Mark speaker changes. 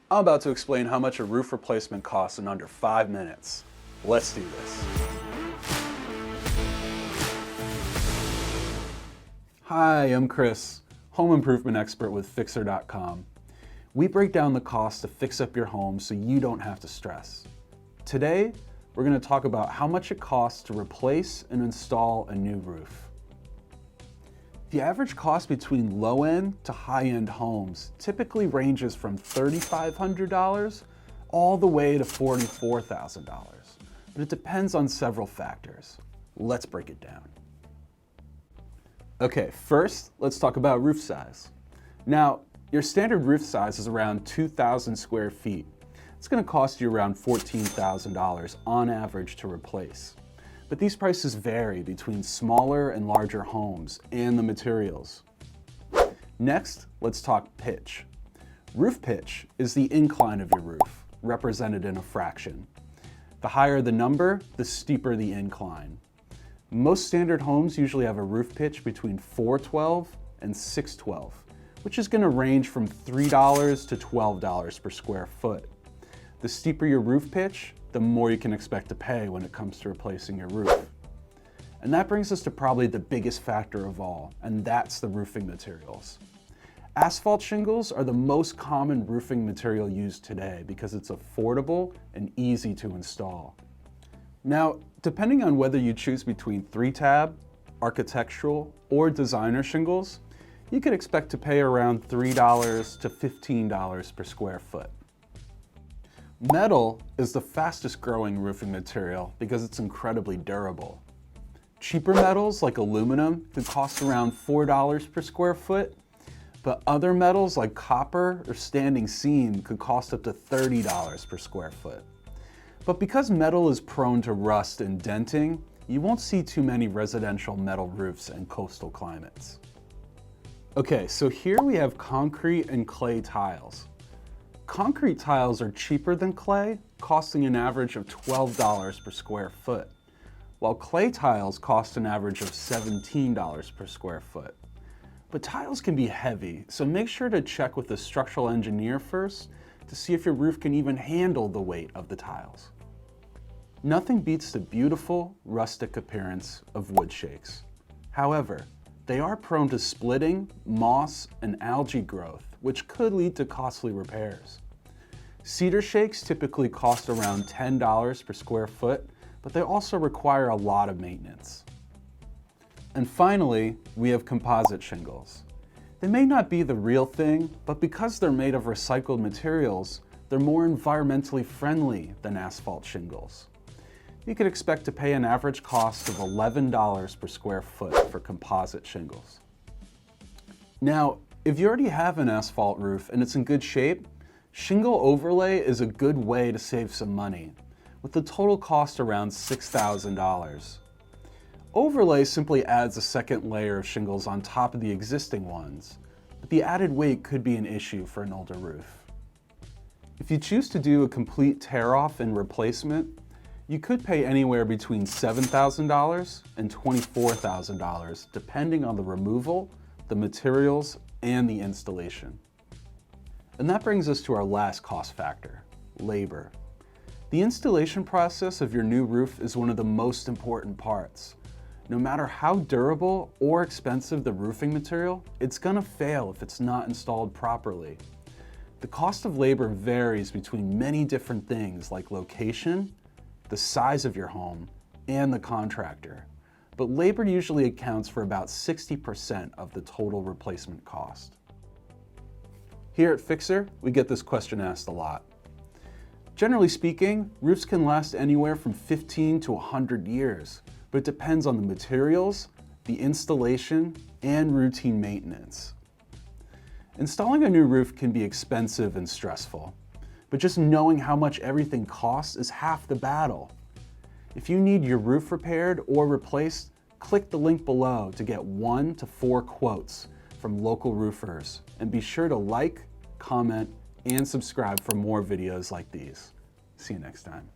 Speaker 1: I'm about to explain how much a roof replacement costs in under 5 minutes. Let's do this. Hi, I'm Chris, home improvement expert with Fixer.com. We break down the cost to fix up your home so you don't have to stress. Today, we're going to talk about how much it costs to replace and install a new roof. The average cost between low-end to high-end homes typically ranges from $3,500 all the way to $44,000, but it depends on several factors. Let's break it down. Okay, first, let's talk about roof size. Now, your standard roof size is around 2,000 square feet. It's going to cost you around $14,000 on average to replace. But these prices vary between smaller and larger homes and the materials. Next, let's talk pitch. Roof pitch is the incline of your roof, represented in a fraction. The higher the number, the steeper the incline. Most standard homes usually have a roof pitch between 412 and 612, which is going to range from $3 to $12 per square foot. The steeper your roof pitch, the more you can expect to pay when it comes to replacing your roof. And that brings us to probably the biggest factor of all, and that's the roofing materials. Asphalt shingles are the most common roofing material used today because it's affordable and easy to install. Now, depending on whether you choose between 3-tab, architectural, or designer shingles, you could expect to pay around $3 to $15 per square foot. Metal is the fastest growing roofing material because it's incredibly durable. Cheaper metals like aluminum could cost around $4 per square foot, but other metals like copper or standing seam could cost up to $30 per square foot. But because metal is prone to rust and denting, you won't see too many residential metal roofs in coastal climates. Okay, so here we have concrete and clay tiles. Concrete tiles are cheaper than clay, costing an average of $12 per square foot, while clay tiles cost an average of $17 per square foot. But tiles can be heavy, so make sure to check with a structural engineer first to see if your roof can even handle the weight of the tiles. Nothing beats the beautiful, rustic appearance of wood shakes. However, they are prone to splitting, moss, and algae growth, which could lead to costly repairs. Cedar shakes typically cost around $10 per square foot, but they also require a lot of maintenance. And finally, we have composite shingles. They may not be the real thing, but because they're made of recycled materials, they're more environmentally friendly than asphalt shingles. You could expect to pay an average cost of $11 per square foot for composite shingles. Now, if you already have an asphalt roof and it's in good shape, shingle overlay is a good way to save some money, with the total cost around $6,000. Overlay simply adds a second layer of shingles on top of the existing ones, but the added weight could be an issue for an older roof. If you choose to do a complete tear-off and replacement, you could pay anywhere between $7,000 and $24,000, depending on the removal, the materials, and the installation. And that brings us to our last cost factor, labor. The installation process of your new roof is one of the most important parts. No matter how durable or expensive the roofing material, it's gonna fail if it's not installed properly. The cost of labor varies between many different things like location, the size of your home, and the contractor. But labor usually accounts for about 60% of the total replacement cost. Here at Fixer, we get this question asked a lot. Generally speaking, roofs can last anywhere from 15 to 100 years, but it depends on the materials, the installation, and routine maintenance. Installing a new roof can be expensive and stressful, but just knowing how much everything costs is half the battle. If you need your roof repaired or replaced, click the link below to get 1 to 4 quotes from local roofers, and be sure to like, comment, and subscribe for more videos like these. See you next time.